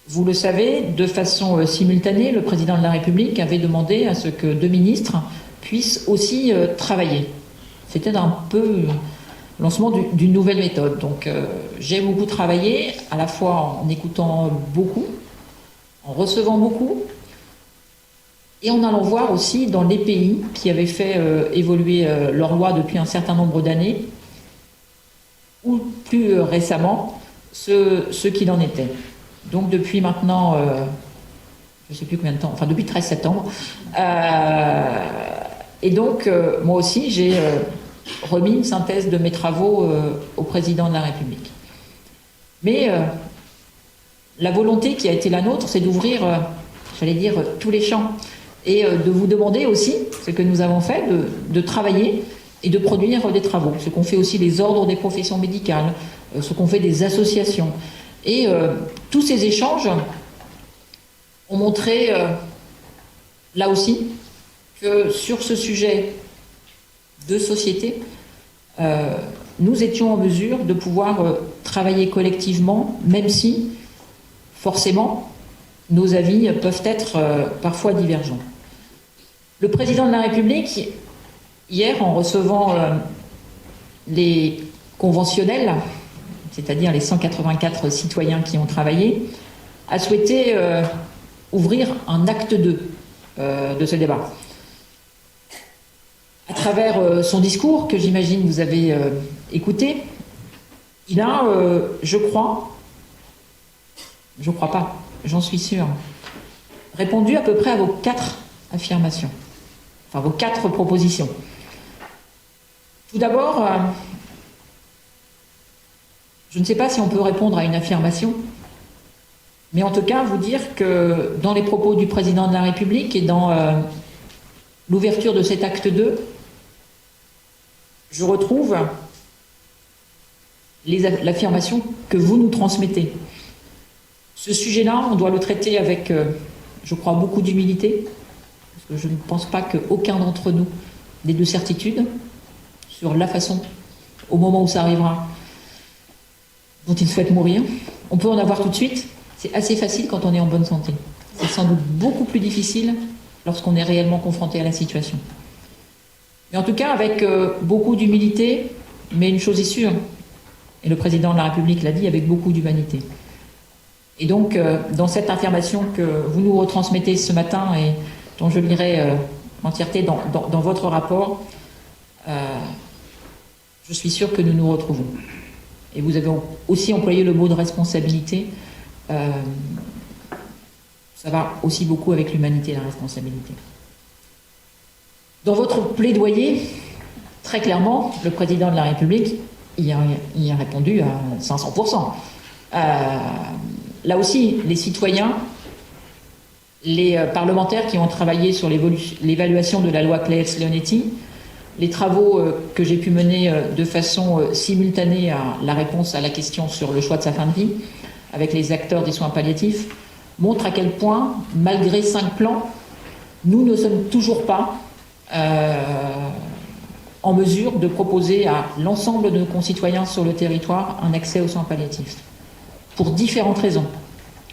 E: Vous le savez, de façon simultanée, le président de la République avait demandé à ce que 2 ministres puissent aussi travailler. C'était un peu le lancement d'une nouvelle méthode. Donc j'ai beaucoup travaillé, à la fois en écoutant beaucoup, en recevant beaucoup, et en allant voir aussi dans les pays qui avaient fait évoluer leurs lois depuis un certain nombre d'années, ou plus récemment, ce qu'il en était. Donc depuis maintenant, je ne sais plus combien de temps, enfin depuis 13 septembre, et donc moi aussi j'ai remis une synthèse de mes travaux au président de la République. Mais la volonté qui a été la nôtre, c'est d'ouvrir, j'allais dire, tous les champs, et de vous demander aussi, ce que nous avons fait, de travailler et de produire des travaux. Ce qu'ont fait aussi les ordres des professions médicales, ce qu'ont fait des associations. Et tous ces échanges ont montré, là aussi, que sur ce sujet de société, nous étions en mesure de pouvoir travailler collectivement, même si, forcément, nos avis peuvent être parfois divergents. Le président de la République, hier, en recevant les conventionnels, c'est-à-dire les 184 citoyens qui ont travaillé, a souhaité ouvrir un acte 2 de ce débat. À travers son discours, que j'imagine vous avez écouté, il a, je crois pas, j'en suis sûre, répondu à peu près à vos 4 affirmations, enfin vos 4 propositions. Tout d'abord, je ne sais pas si on peut répondre à une affirmation, mais en tout cas vous dire que dans les propos du président de la République et dans l'ouverture de cet acte 2, je retrouve l'affirmation que vous nous transmettez. Ce sujet-là, on doit le traiter avec, je crois, beaucoup d'humilité, parce que je ne pense pas qu'aucun d'entre nous n'ait de certitude sur la façon, au moment où ça arrivera, dont il souhaite mourir. On peut en avoir tout de suite. C'est assez facile quand on est en bonne santé. C'est sans doute beaucoup plus difficile lorsqu'on est réellement confronté à la situation. Mais en tout cas, avec beaucoup d'humilité, mais une chose est sûre, et le président de la République l'a dit, avec beaucoup d'humanité. Et donc, dans cette affirmation que vous nous retransmettez ce matin et dont je lirai l'entièreté dans votre rapport, je suis sûre que nous nous retrouvons. et vous avez aussi employé le mot de responsabilité. Ça va aussi beaucoup avec l'humanité, la responsabilité. Dans votre plaidoyer, très clairement, le président de la République y a répondu à 500%. Là aussi, les citoyens, les parlementaires qui ont travaillé sur l'évaluation de la loi Claeys-Leonetti, les travaux que j'ai pu mener de façon simultanée à la réponse à la question sur le choix de sa fin de vie, avec les acteurs des soins palliatifs, montrent à quel point, malgré 5 plans, nous ne sommes toujours pas en mesure de proposer à l'ensemble de nos concitoyens sur le territoire un accès aux soins palliatifs. Pour différentes raisons.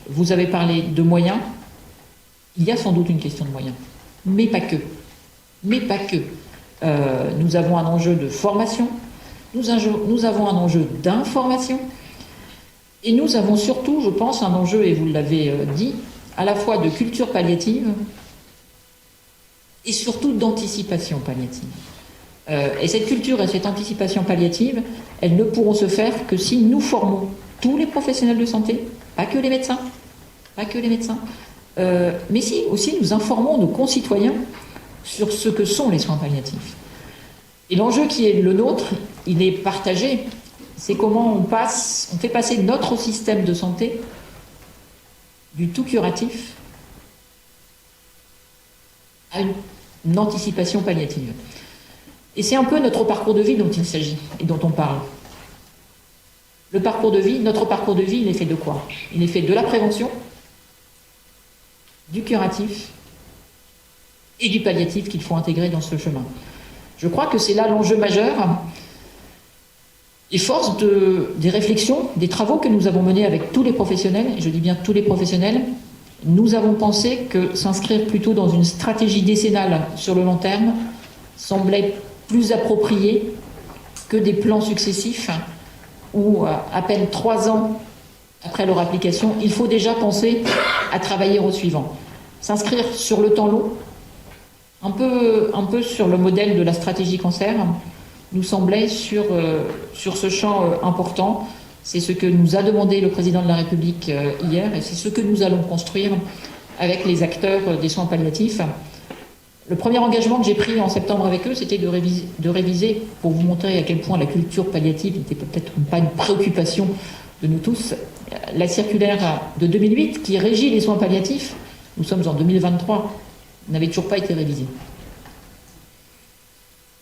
E: Vous avez parlé de moyens. Il y a sans doute une question de moyens, mais pas que. Mais pas que. Nous avons un enjeu de formation, nous avons un enjeu d'information, et nous avons surtout, je pense, un enjeu, et vous l'avez dit, à la fois de culture palliative et surtout d'anticipation palliative. Et cette culture et cette anticipation palliative, elles ne pourront se faire que si nous formons tous les professionnels de santé, pas que les médecins, mais si aussi nous informons nos concitoyens sur ce que sont les soins palliatifs. Et l'enjeu qui est le nôtre, il est partagé, c'est comment on fait passer notre système de santé du tout curatif à une anticipation palliative. Et c'est un peu notre parcours de vie dont il s'agit et dont on parle. Notre parcours de vie, il est fait de quoi? Il est fait de la prévention, du curatif et du palliatif qu'il faut intégrer dans ce chemin. Je crois que c'est là l'enjeu majeur. Et force des réflexions, des travaux que nous avons menés avec tous les professionnels, et je dis bien tous les professionnels, nous avons pensé que s'inscrire plutôt dans une stratégie décennale sur le long terme semblait plus approprié que des plans successifs où, à peine 3 ans après leur application, il faut déjà penser à travailler au suivant. S'inscrire sur le temps long, un peu sur le modèle de la stratégie cancer, nous semblait sur ce champ important. C'est ce que nous a demandé le président de la République hier, et c'est ce que nous allons construire avec les acteurs des soins palliatifs. Le premier engagement que j'ai pris en septembre avec eux, c'était de réviser, pour vous montrer à quel point la culture palliative n'était peut-être pas une préoccupation de nous tous, la circulaire de 2008 qui régit les soins palliatifs. Nous sommes en 2023, n'avait toujours pas été révisée.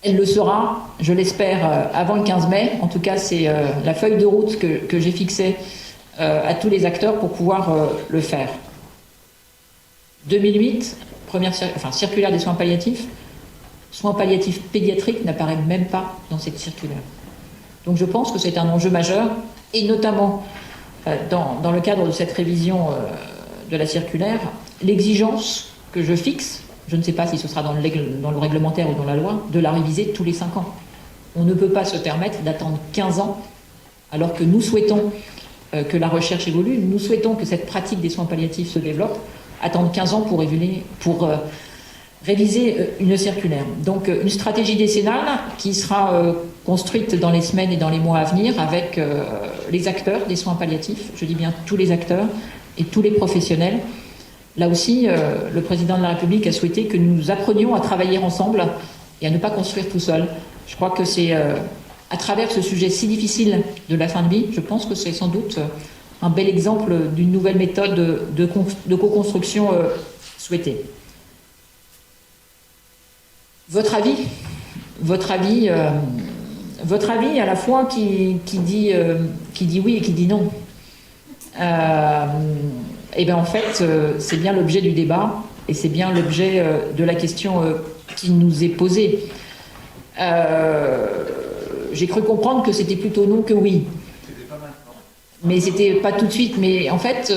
E: Elle le sera, je l'espère, avant le 15 mai. En tout cas, c'est la feuille de route que j'ai fixée à tous les acteurs pour pouvoir le faire. 2008, circulaire des soins palliatifs pédiatriques n'apparaît même pas dans cette circulaire. Donc je pense que c'est un enjeu majeur, et notamment dans le cadre de cette révision de la circulaire, l'exigence que je fixe, je ne sais pas si ce sera dans le réglementaire ou dans la loi, de la réviser tous les 5 ans. On ne peut pas se permettre d'attendre 15 ans, alors que nous souhaitons que la recherche évolue, nous souhaitons que cette pratique des soins palliatifs se développe, attendre 15 ans pour réviser une circulaire. Donc une stratégie décennale qui sera construite dans les semaines et dans les mois à venir avec les acteurs des soins palliatifs, je dis bien tous les acteurs et tous les professionnels. Là aussi, le président de la République a souhaité que nous apprenions à travailler ensemble et à ne pas construire tout seul. Je crois que c'est à travers ce sujet si difficile de la fin de vie, je pense que c'est sans doute un bel exemple d'une nouvelle méthode de co-construction souhaitée. Votre avis à la fois qui dit oui et qui dit non. Et bien en fait, c'est bien l'objet du débat et c'est bien l'objet de la question qui nous est posée. J'ai cru comprendre que c'était plutôt non que oui. Mais c'était pas tout de suite. Mais en fait,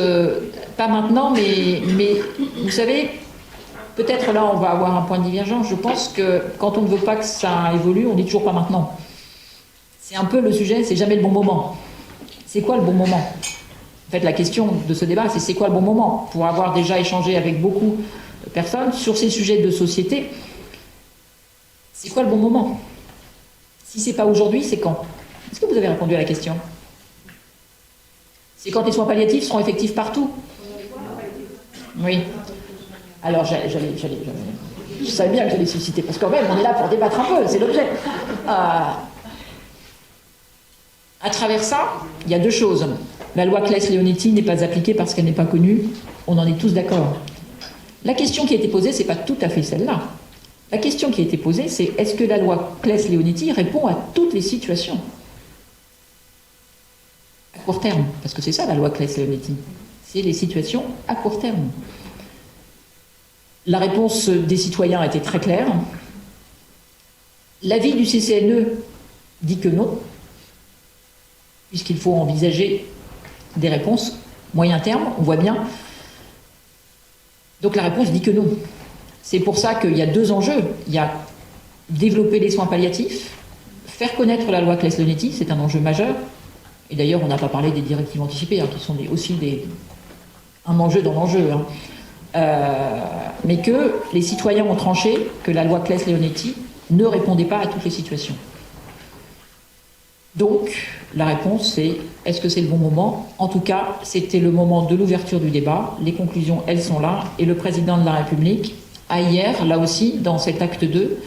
E: pas maintenant, mais vous savez, peut-être là on va avoir un point de divergence. Je pense que quand on ne veut pas que ça évolue, on dit toujours pas maintenant. C'est un peu le sujet, c'est jamais le bon moment. C'est quoi le bon moment ? En fait, la question de ce débat, c'est quoi le bon moment ? Pour avoir déjà échangé avec beaucoup de personnes sur ces sujets de société, c'est quoi le bon moment ? Si c'est pas aujourd'hui, c'est quand ? Est-ce que vous avez répondu à la question ? C'est quand les soins palliatifs seront effectifs partout. Oui. Alors, je savais bien que j'allais susciter, parce que quand même, on est là pour débattre un peu, c'est l'objet. À travers ça, il y a deux choses. La loi Claes-Leonetti n'est pas appliquée parce qu'elle n'est pas connue. On en est tous d'accord. La question qui a été posée, c'est pas tout à fait celle-là. La question qui a été posée, c'est est-ce que la loi Claes-Leonetti répond à toutes les situations à court terme? Parce que c'est ça la loi Claes-Leonetti. C'est les situations à court terme. La réponse des citoyens a été très claire. L'avis du CCNE dit que non, puisqu'il faut envisager des réponses moyen terme, on voit bien. Donc la réponse dit que non. C'est pour ça qu'il y a deux enjeux. Il y a développer les soins palliatifs, faire connaître la loi Claes-Leonetti, c'est un enjeu majeur. Et d'ailleurs, on n'a pas parlé des directives anticipées, qui sont aussi un enjeu dans l'enjeu. Mais que les citoyens ont tranché que la loi Claes-Leonetti ne répondait pas à toutes les situations. Donc, la réponse, c'est est-ce que c'est le bon moment? En tout cas, c'était le moment de l'ouverture du débat. Les conclusions, elles sont là. Et le président de la République a hier, là aussi, dans cet acte 2,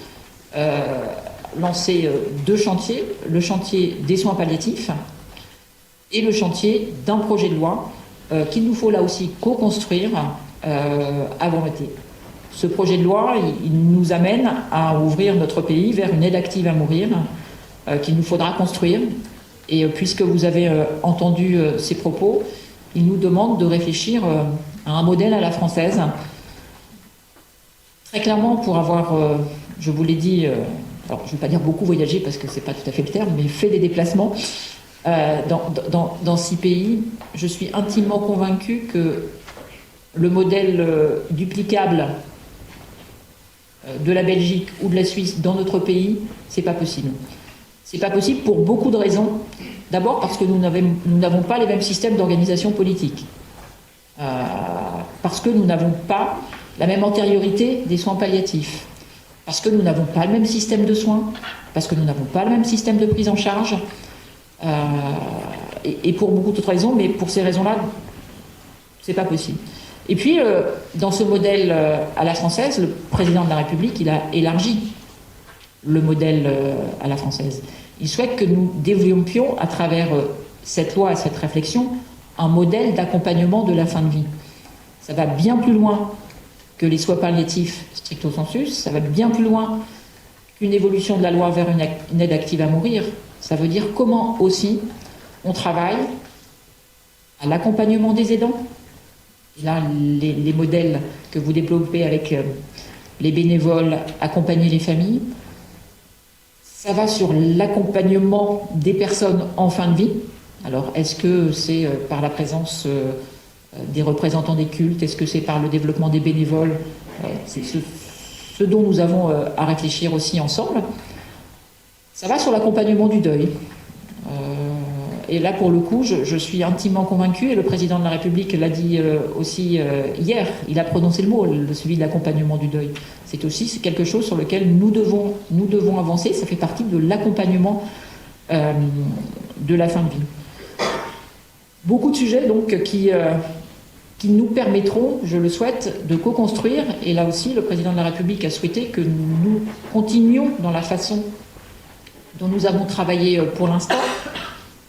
E: lancé deux chantiers. Le chantier des soins palliatifs et le chantier d'un projet de loi qu'il nous faut là aussi co-construire avant l'été. Ce projet de loi, il nous amène à ouvrir notre pays vers une aide active à mourir qu'il nous faudra construire. Et puisque vous avez entendu ces propos, il nous demande de réfléchir à un modèle à la française. Très clairement, pour avoir, je vous l'ai dit, alors je ne vais pas dire beaucoup voyager parce que ce n'est pas tout à fait le terme, mais fait des déplacements dans 6 pays, je suis intimement convaincue que le modèle duplicable de la Belgique ou de la Suisse dans notre pays, c'est pas possible. C'est pas possible pour beaucoup de raisons. D'abord parce que nous n'avons pas les mêmes systèmes d'organisation politique. Parce que nous n'avons pas la même antériorité des soins palliatifs. Parce que nous n'avons pas le même système de soins. Parce que nous n'avons pas le même système de prise en charge. Et pour beaucoup d'autres raisons, mais pour ces raisons-là, c'est pas possible. Et puis, dans ce modèle à la française, le président de la République, il a élargi le modèle à la française. Il souhaite que nous développions, à travers cette loi et cette réflexion, un modèle d'accompagnement de la fin de vie. Ça va bien plus loin que les soins palliatifs stricto sensu, ça va bien plus loin qu'une évolution de la loi vers une aide active à mourir. Ça veut dire comment aussi on travaille à l'accompagnement des aidants. Et là, les modèles que vous développez avec les bénévoles, accompagner les familles, ça va sur l'accompagnement des personnes en fin de vie. Alors, est-ce que c'est par la présence des représentants des cultes? Est-ce que c'est par le développement des bénévoles? C'est ce dont nous avons à réfléchir aussi ensemble. Ça va sur l'accompagnement du deuil. Et là, pour le coup, je suis intimement convaincue, et le président de la République l'a dit aussi hier, il a prononcé le mot, celui de l'accompagnement du deuil. C'est quelque chose sur lequel nous devons avancer, ça fait partie de l'accompagnement de la fin de vie. Beaucoup de sujets donc qui nous permettront, je le souhaite, de co-construire, et là aussi le président de la République a souhaité que nous continuions dans la façon dont nous avons travaillé pour l'instant,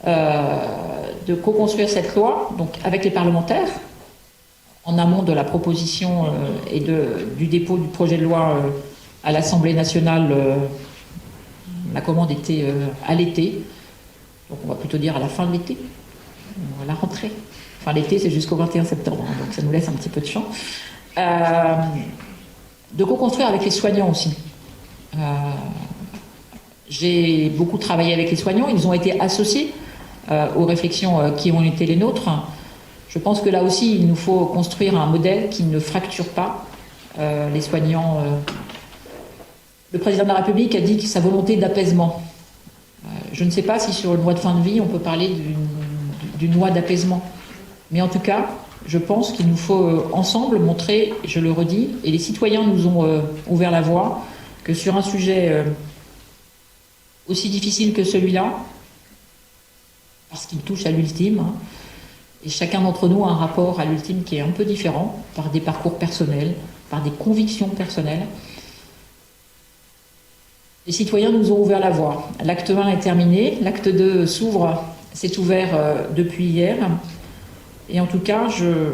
E: de co-construire cette loi, donc avec les parlementaires, en amont de la proposition et du dépôt du projet de loi à l'Assemblée nationale. La commande était à l'été, donc on va plutôt dire à la fin de l'été, à la rentrée. Enfin, l'été, c'est jusqu'au 21 septembre, donc ça nous laisse un petit peu de champ. De co-construire avec les soignants aussi. J'ai beaucoup travaillé avec les soignants, ils ont été associés aux réflexions qui ont été les nôtres. Je pense que là aussi, il nous faut construire un modèle qui ne fracture pas les soignants. Le président de la République a dit sa volonté d'apaisement. Je ne sais pas si sur une loi de fin de vie, on peut parler d'une loi d'apaisement. Mais en tout cas, je pense qu'il nous faut ensemble montrer, je le redis, et les citoyens nous ont ouvert la voie, que sur un sujet aussi difficile que celui-là, parce qu'il touche à l'ultime, Et chacun d'entre nous a un rapport à l'ultime qui est un peu différent, par des parcours personnels, par des convictions personnelles. Les citoyens nous ont ouvert la voie. L'acte 1 est terminé, l'acte 2 s'ouvre, s'est ouvert depuis hier. Et en tout cas, je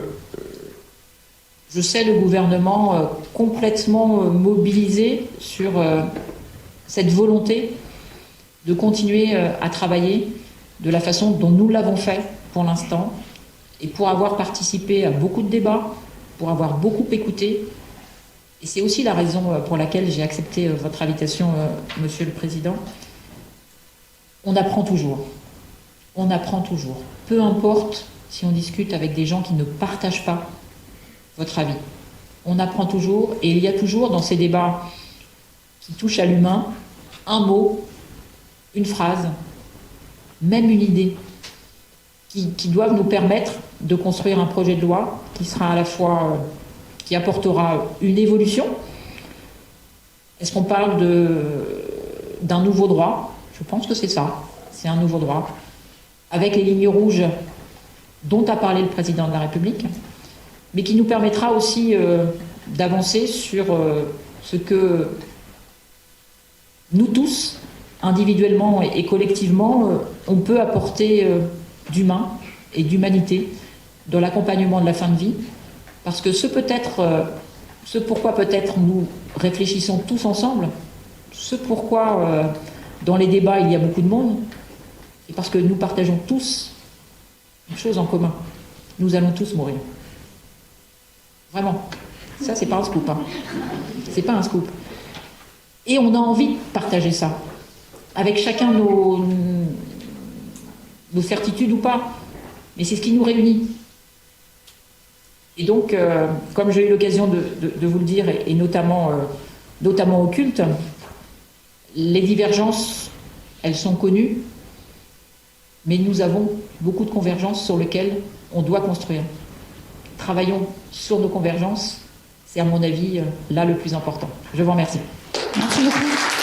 E: sais le gouvernement complètement mobilisé sur cette volonté de continuer à travailler de la façon dont nous l'avons fait pour l'instant, et pour avoir participé à beaucoup de débats, pour avoir beaucoup écouté. Et c'est aussi la raison pour laquelle j'ai accepté votre invitation, Monsieur le Président. On apprend toujours. On apprend toujours. Peu importe si on discute avec des gens qui ne partagent pas votre avis. On apprend toujours, et il y a toujours dans ces débats qui touchent à l'humain, un mot, une phrase, même une idée, qui doivent nous permettre de construire un projet de loi qui sera à la fois, qui apportera une évolution. Est-ce qu'on parle d'un nouveau droit? Je pense que c'est ça, c'est un nouveau droit, avec les lignes rouges dont a parlé le président de la République, mais qui nous permettra aussi d'avancer sur ce que nous tous, individuellement et collectivement, on peut apporter d'humain et d'humanité dans l'accompagnement de la fin de vie. Parce que ce pourquoi peut-être nous réfléchissons tous ensemble, ce pourquoi dans les débats il y a beaucoup de monde, c'est parce que nous partageons tous une chose en commun. Nous allons tous mourir. Vraiment. Ça, c'est pas un scoop. Hein. C'est pas un scoop. Et on a envie de partager ça. Avec chacun nos certitudes ou pas. Mais c'est ce qui nous réunit. Et donc, comme j'ai eu l'occasion de vous le dire, et notamment au culte, les divergences, elles sont connues, mais nous avons beaucoup de convergences sur lesquelles on doit construire. Travaillons sur nos convergences, c'est à mon avis là le plus important. Je vous remercie.
B: Merci beaucoup.